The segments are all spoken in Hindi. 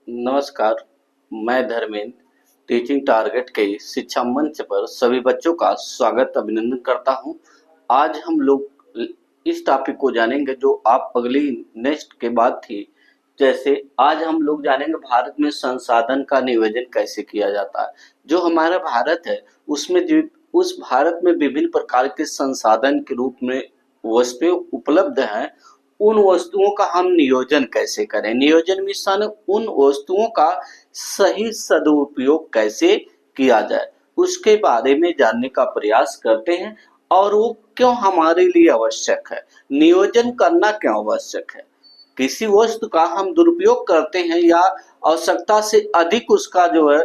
नमस्कार, मैं धर्मेंद्र टीचिंग टारगेट के शिक्षा मंच पर सभी बच्चों का स्वागत अभिनंदन करता हूं। आज हम लोग इस टॉपिक को जानेंगे जो आप अगली नेक्स्ट के बाद थी। जैसे आज हम लोग जानेंगे भारत में संसाधन का नियोजन कैसे किया जाता है। जो हमारा भारत है उसमें उस भारत में विभिन्न प्रकार के संसाधन के रूप में वस्तुएं उपलब्ध हैं। उन वस्तुओं का हम नियोजन कैसे करें, नियोजन मिशन उन वस्तुओं का सही सदुपयोग कैसे किया जाए उसके बारे में जानने का प्रयास करते हैं और वो क्यों हमारे लिए आवश्यक है, नियोजन करना क्यों आवश्यक है। किसी वस्तु का हम दुरुपयोग करते हैं या आवश्यकता से अधिक उसका जो है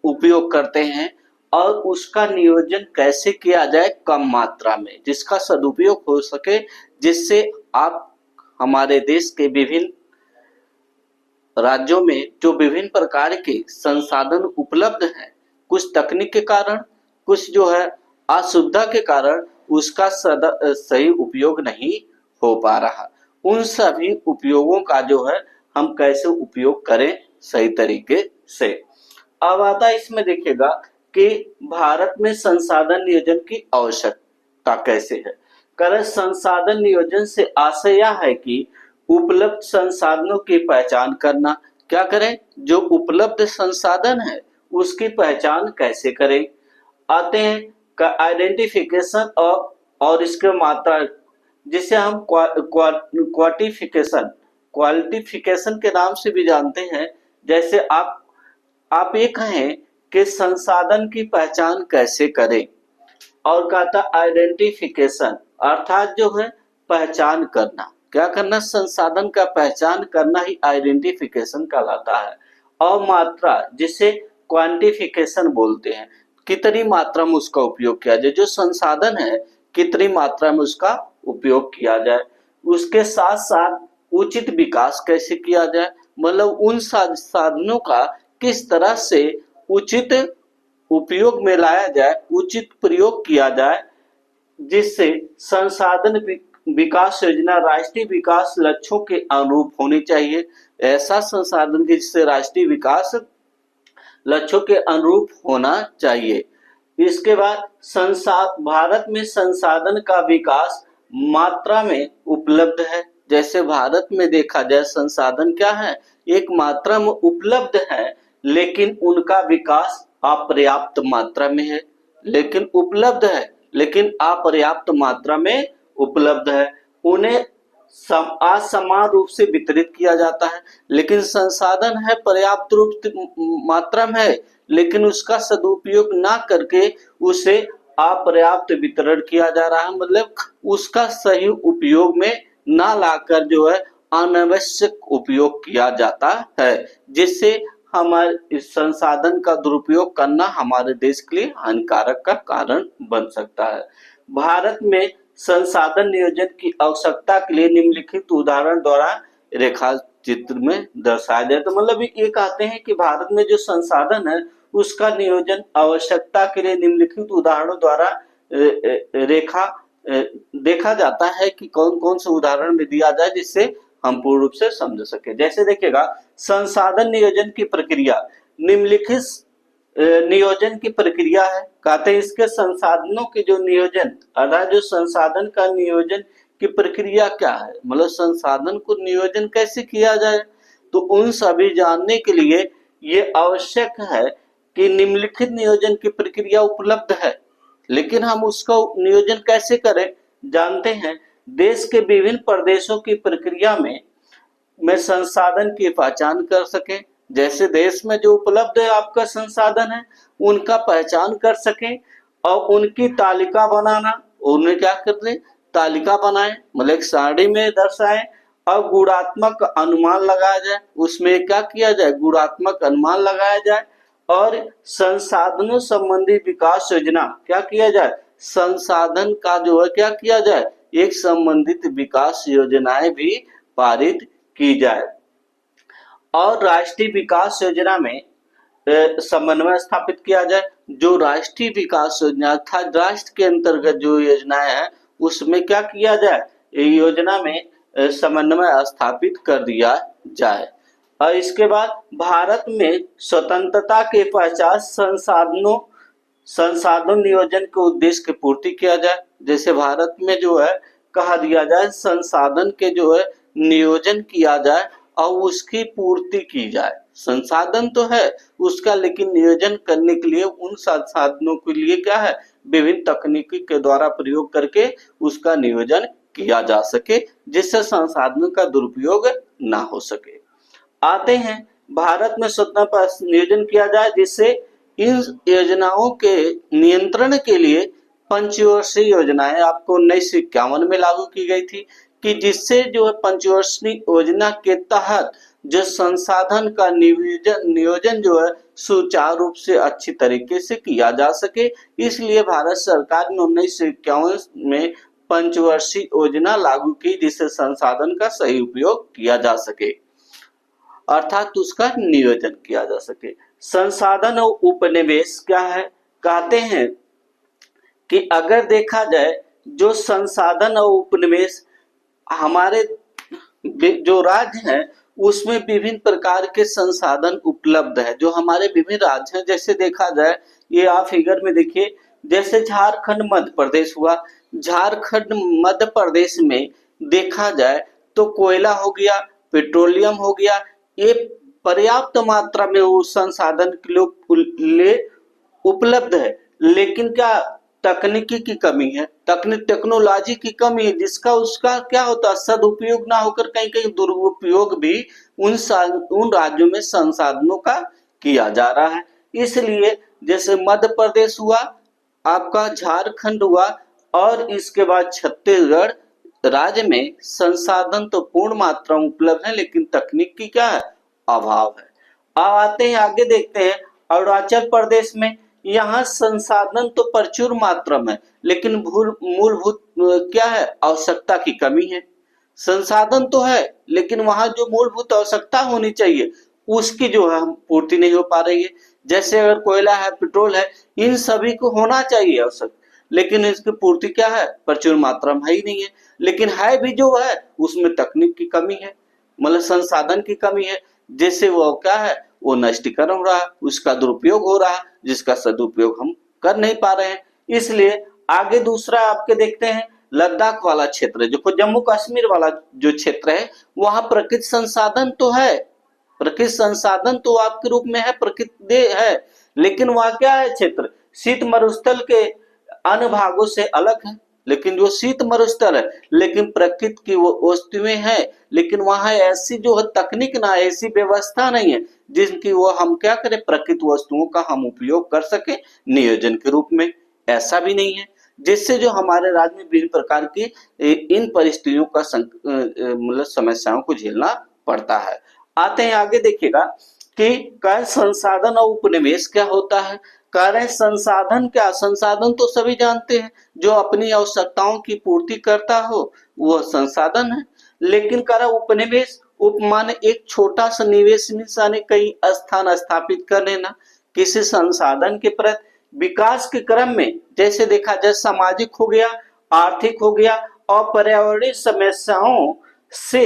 उपयोग करते हैं और उसका नियोजन कैसे किया जाए कम मात्रा में जिसका सदुपयोग हो सके, जिससे आप हमारे देश के विभिन्न राज्यों में जो विभिन्न प्रकार के संसाधन उपलब्ध हैं, कुछ तकनीक के कारण, कुछ जो है असुविधा के कारण उसका सही उपयोग नहीं हो पा रहा। उन सभी उपयोगों का जो है हम कैसे उपयोग करें सही तरीके से। अब आता है इसमें देखिएगा कि भारत में संसाधन नियोजन की आवश्यकता कैसे है। कारण संसाधन नियोजन से आशय यह है कि उपलब्ध संसाधनों की पहचान करना। क्या करें, जो उपलब्ध संसाधन है उसकी पहचान कैसे करें। आते हैं का आइडेंटिफिकेशन और इसके मात्रा, जिसे हम क्वालिफिकेशन के नाम से भी जानते हैं। जैसे आप ये कहें कि संसाधन की पहचान कैसे करें, और कहता आइडेंटिफिकेशन अर्थात जो है पहचान करना। क्या करना, संसाधन का पहचान करना ही आइडेंटिफिकेशन कहलाता है। और मात्रा जिसे क्वांटिफिकेशन बोलते हैं, कितनी मात्रा में उसका उपयोग किया जाए, जो संसाधन है कितनी मात्रा में उसका उपयोग किया जाए। उसके साथ साथ उचित विकास कैसे किया जाए, मतलब उन साधनों का किस तरह से उचित उपयोग में लाया जाए, उचित प्रयोग किया जाए, जिससे संसाधन विकास योजना राष्ट्रीय विकास लक्ष्यों के अनुरूप होनी चाहिए। ऐसा संसाधन जिससे राष्ट्रीय विकास लक्ष्यों के अनुरूप होना चाहिए। इसके बाद भारत में संसाधन का विकास मात्रा में उपलब्ध है। जैसे भारत में देखा जाए संसाधन क्या है, एक मात्रा में उपलब्ध है, लेकिन उनका विकास अपर्याप्त मात्रा में है। लेकिन उपलब्ध है, लेकिन अपर्याप्त मात्रा में उपलब्ध है। उन्हें असमान रूप से वितरित किया जाता है। लेकिन संसाधन है पर्याप्त रूप मात्रा में है, लेकिन उसका सदुपयोग ना करके उसे अपर्याप्त वितरण किया जा रहा है, मतलब उसका सही उपयोग में ना लाकर जो है अनावश्यक उपयोग किया जाता है, जिससे हमारे संसाधन का दुरुपयोग करना हमारे देश के लिए हानिकारक का कारण बन सकता है। भारत में संसाधन नियोजन की आवश्यकता के लिए निम्नलिखित उदाहरण द्वारा रेखा चित्र में दर्शाया जाए। तो मतलब ये कहते हैं कि भारत में जो संसाधन है उसका नियोजन आवश्यकता के लिए निम्नलिखित उदाहरणों द्वारा रेखा देखा जाता है कि कौन कौन से उदाहरण में दिया जाए, जिससे हम पूर्ण रूप से समझ सके। जैसे देखिएगा, संसाधन नियोजन की प्रक्रिया निम्नलिखित नियोजन की प्रक्रिया है। कहते हैं इसके संसाधनों के जो नियोजन, अर्थात जो संसाधन का नियोजन की प्रक्रिया क्या है, मतलब संसाधन को नियोजन कैसे किया जाए। तो उन सभी जानने के लिए ये आवश्यक है कि निम्नलिखित नियोजन की प्रक्रिया उपलब्ध है, लेकिन हम उसका नियोजन कैसे करें जानते हैं। देश के विभिन्न प्रदेशों की प्रक्रिया में संसाधन की पहचान कर सके। जैसे देश में जो उपलब्ध है आपका संसाधन है उनका पहचान कर सके और उनकी तालिका बनाना, उन्हें क्या करते तालिका बनाए, मतलब एक सारणी में दर्शाए और गुणात्मक अनुमान लगाया जाए। उसमें क्या किया जाए, गुणात्मक अनुमान लगाया जाए। और संसाधनों संबंधी विकास योजना क्या किया जाए, संसाधन का जो है क्या किया जाए, एक संबंधित विकास योजनाएं भी पारित की जाए। और राष्ट्रीय विकास योजना में समन्वय स्थापित किया जाए। जो राष्ट्रीय विकास योजना था, राष्ट्र के अंतर्गत जो योजनाएं हैं उसमें क्या किया जाए, योजना में समन्वय स्थापित कर दिया जाए। और इसके बाद भारत में स्वतंत्रता के पश्चात संसाधन नियोजन के उद्देश्य की पूर्ति किया जाए। जैसे भारत में जो है कहा दिया जाए संसाधन के जो है नियोजन किया जाए और उसकी पूर्ति की जाए। संसाधन तो है उसका, लेकिन नियोजन करने के लिए उन संसाधनों के लिए क्या है, विभिन्न तकनीकी के द्वारा प्रयोग करके उसका नियोजन किया जा सके, जिससे संसाधनों का दुरुपयोग ना हो सके। आते हैं भारत में स्वतंत्रता नियोजन किया जाए, जिससे इन योजनाओं के नियंत्रण के लिए पंचवर्षीय योजनाएं आपको 1951 में लागू की गई थी, कि जिससे जो है पंचवर्षीय योजना के तहत जो संसाधन का नियोजन जो है सुचारू रूप से अच्छी तरीके से किया जा सके। इसलिए भारत सरकार ने 1951 में पंचवर्षीय योजना लागू की, जिससे संसाधन का सही उपयोग किया जा सके, अर्थात उसका नियोजन किया जा सके। संसाधन और उपनिवेश क्या है, कहते हैं कि अगर देखा जाए जो संसाधन और उपनिवेश हमारे जो राज्य हैं उसमें विभिन्न प्रकार के संसाधन उपलब्ध है। जो हमारे विभिन्न राज्य हैं, जैसे देखा जाए ये आप फिगर में देखिए, जैसे झारखंड मध्य प्रदेश हुआ, झारखंड मध्य प्रदेश में देखा जाए तो कोयला हो गया, पेट्रोलियम हो गया, ये पर्याप्त मात्रा में उस संसाधन के लिए उपलब्ध है। लेकिन क्या तकनीकी की कमी है, टेक्नोलॉजी की कमी है, जिसका उसका क्या होता है सदुपयोग ना होकर कहीं कहीं दुरुपयोग भी उन राज्यों में संसाधनों का किया जा रहा है। इसलिए जैसे मध्य प्रदेश हुआ, आपका झारखंड हुआ और इसके बाद छत्तीसगढ़ राज्य में संसाधन तो पूर्ण मात्रा में उपलब्ध है, लेकिन तकनीक की क्या है अभाव है। अब आते हैं आगे देखते हैं अरुणाचल प्रदेश में, यहाँ संसाधन तो प्रचुर मात्रा में, लेकिन मूलभूत क्या है आवश्यकता की कमी है। संसाधन तो है लेकिन वहां जो मूलभूत आवश्यकता होनी चाहिए उसकी जो है पूर्ति नहीं हो पा रही है। जैसे अगर कोयला है, पेट्रोल है, इन सभी को होना चाहिए आवश्यक, लेकिन इसकी पूर्ति क्या है प्रचुर मात्रा में है ही नहीं है। लेकिन है भी जो है उसमें तकनीक की कमी है, मतलब संसाधन की कमी है, जिससे वो क्या है वो नष्टीकरण हो रहा है, उसका दुरुपयोग हो रहा है, जिसका सदुपयोग हम कर नहीं पा रहे हैं। इसलिए आगे दूसरा आपके देखते हैं लद्दाख वाला क्षेत्र, जो जम्मू कश्मीर वाला जो क्षेत्र है, वहां प्रकृति संसाधन तो है, प्रकृति संसाधन तो आपके रूप में है, प्रकृति है, लेकिन वहां क्या है क्षेत्र शीत मरुस्थल के अन्य भागों से अलग है। लेकिन जो शीत मरुस्थल है, लेकिन प्रकृति की वो वस्तुएं हैं, लेकिन वहां ऐसी जो है तकनीक ना, ऐसी व्यवस्था नहीं है जिनकी वो हम क्या करें प्रकृति वस्तुओं का हम उपयोग कर सके नियोजन के रूप में, ऐसा भी नहीं है, जिससे जो हमारे राज्य में विभिन्न प्रकार की इन परिस्थितियों का मतलब समस्याओं को झेलना पड़ता है। आते हैं आगे देखिएगा कि कार्य संसाधन और उपनिवेश क्या होता है। कार्य संसाधन क्या, संसाधन तो सभी जानते हैं, जो अपनी आवश्यकताओं की पूर्ति करता हो वह संसाधन है। लेकिन कार्य उपनिवेश उपमान एक छोटा सा निवेश ने कई स्थान स्थापित कर लेना किसी संसाधन के प्रति विकास के क्रम में, जैसे देखा जाए सामाजिक हो गया, आर्थिक हो गया और पर्यावरणीय समस्याओं से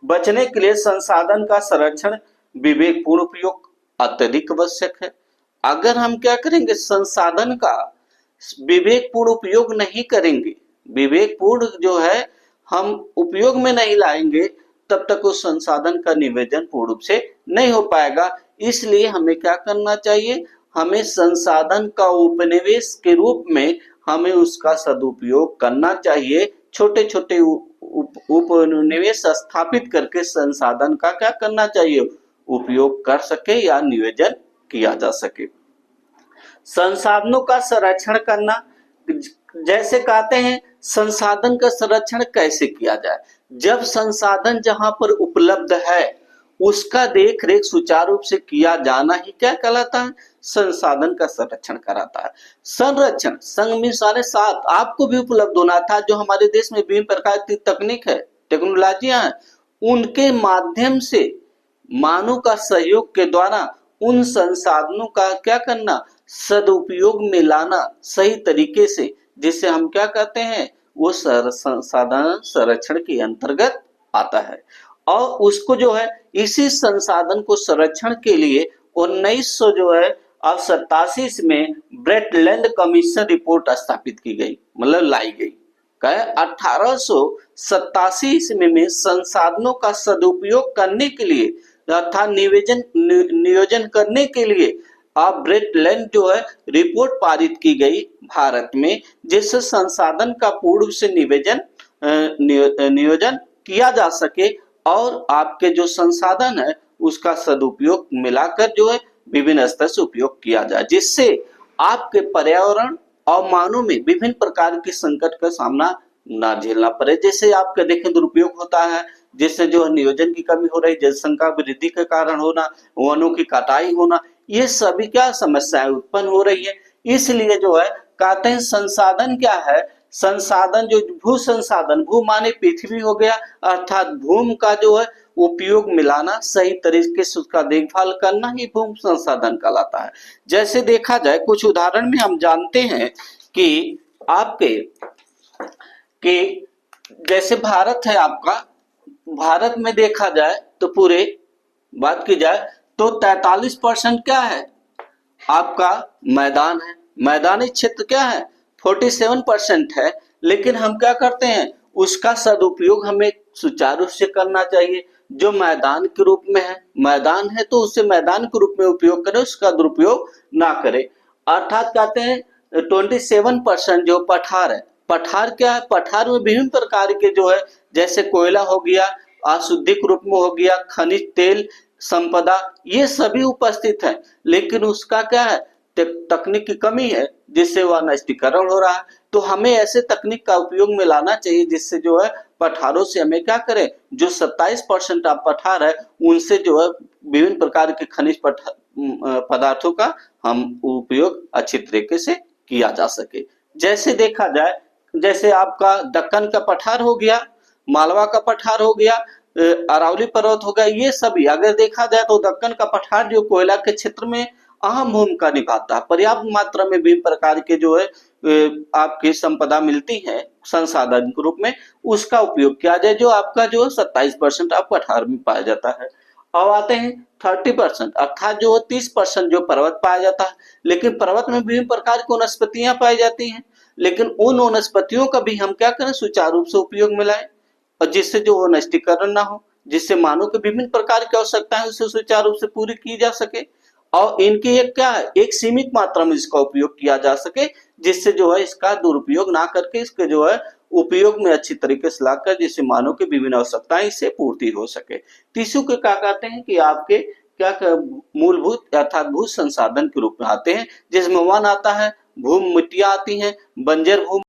बचने के लिए संसाधन का संरक्षण विवेकपूर्ण उपयोग अत्यधिक आवश्यक है। अगर हम क्या करेंगे संसाधन का विवेकपूर्ण उपयोग नहीं करेंगे, विवेकपूर्ण जो है हम उपयोग में नहीं लाएंगे, तब तक उस संसाधन का निवेदन पूर्ण रूप से नहीं हो पाएगा। इसलिए हमें क्या करना चाहिए, हमें संसाधन का उपनिवेश के रूप में हमें उसका सदुपयोग करना चाहिए। छोटे छोटे उपनिवेश स्थापित करके संसाधन का क्या करना चाहिए उपयोग कर सके या नियोजन किया जा सके। संसाधनों का संरक्षण करना, जैसे कहते हैं संसाधन का संरक्षण कैसे किया जाए, जब संसाधन जहां पर उपलब्ध है उसका देख रेख सुचारू रूप से किया जाना ही क्या कहलाता है संसाधन का संरक्षण कराता है। संरक्षण संग में सारे साथ आपको भी उपलब्ध होना था, जो हमारे देश में विभिन्न प्रकार की तकनीक है, टेक्नोलॉजियां हैं, उनके माध्यम से मानव का सहयोग के द्वारा उन संसाधनों का क्या करना सदुपयोग में लाना सही तरीके से, जिसे हम क्या कहते हैं वो संसाधन संरक्षण के अंतर्गत आता है। और उसको जो है इसी संसाधन को संरक्षण के लिए 1900 जो है और 87 में ब्रेटलैंड कमीशन रिपोर्ट स्थापित की गई, मतलब लाई गई। 1887 ईस्वी में संसाधनों का सदुपयोग करने के लिए तथा नियोजन करने के लिए अब ब्रेटलैंड जो है रिपोर्ट पारित की गई भारत में, जिससे संसाधन का पूर्ण से नियोजन किया जा सके और आपके जो संसाधन है उसका सदुपयोग मिलाकर जो है विभिन्न स्तर से उपयोग किया जाए, जिससे आपके पर्यावरण और मानव में विभिन्न प्रकार के संकट का सामना ना झेलना पड़े। जैसे आपका देखें दुरुपयोग होता है, जिससे जो है नियोजन की कमी हो रही, जनसंख्या वृद्धि के कारण होना, वनों की कटाई होना, ये सभी क्या समस्याएं उत्पन्न हो रही है। इसलिए जो है कहते हैं संसाधन क्या है, संसाधन जो भू संसाधन, भू माने पृथ्वी हो गया, अर्थात भूमि का जो है उपयोग मिलाना, सही तरीके से उसका देखभाल करना ही भूमि संसाधन कहलाता है। जैसे देखा जाए कुछ उदाहरण में हम जानते हैं कि आपके कि जैसे भारत है आपका, भारत में देखा जाए तो पूरे बात की जाए तो 43% क्या है आपका मैदान है, मैदानी क्षेत्र क्या है 47% है। लेकिन हम क्या करते हैं, उसका सदुपयोग हमें सुचारू रूप से करना चाहिए। जो मैदान के रूप में है, मैदान है तो उसे मैदान के रूप में उपयोग करें, उसका दुरुपयोग ना करें। अर्थात कहते हैं 27% जो पठार है, पठार क्या है, पठार में विभिन्न प्रकार के जो है जैसे कोयला हो गया, अशुद्धिक रूप में हो गया, खनिज तेल संपदा, ये सभी उपस्थित है। लेकिन उसका क्या है तकनीक की कमी है, जिससे वह नष्टीकरण हो रहा है। तो हमें ऐसे तकनीक का उपयोग में लाना चाहिए जिससे जो है पठारों से हमें क्या करें, जो 27% आप पठार है उनसे जो है विभिन्न प्रकार के खनिज पदार्थों का हम उपयोग अच्छी तरीके से किया जा सके। जैसे देखा जाए, जैसे आपका दक्कन का पठार हो गया, मालवा का पठार हो गया, अरावली पर्वत हो गया, ये सभी अगर देखा जाए तो दक्कन का पठार जो कोयला के क्षेत्र में अहम भूमिका निभाता है। पर्याप्त मात्रा में विभिन्न प्रकार के जो है आपकी संपदा मिलती है संसाधन के रूप में, उसका उपयोग किया जाए। जो आपका जो 27% आप पठार में पाया जाता है। अब आते हैं 30%, अर्थात जो 30% जो पर्वत पाया जाता है। लेकिन पर्वत में विभिन्न प्रकार की वनस्पतियां पाई जाती हैं, लेकिन उन वनस्पतियों का भी हम क्या करें सुचारू रूप से उपयोग में लाएं, और जिससे जो वो नष्टीकरण ना हो, जिससे मानव के विभिन्न प्रकार की आवश्यकताएं उसे सुचारू रूप से पूरी की जा सके, और इनकी एक क्या है एक सीमित मात्रा में इसका उपयोग किया जा सके, जिससे जो है इसका दुरुपयोग ना करके इसके जो है उपयोग में अच्छी तरीके से लाकर जिससे मानव की विभिन्न आवश्यकताएं इससे पूर्ति हो सके। तीसरे के क्या कहते हैं कि आपके क्या मूलभूत अर्थात भू संसाधन के रूप में आते हैं, जिसमें वन आता है, भूमि मिट्टियां आती हैं, बंजर भूमि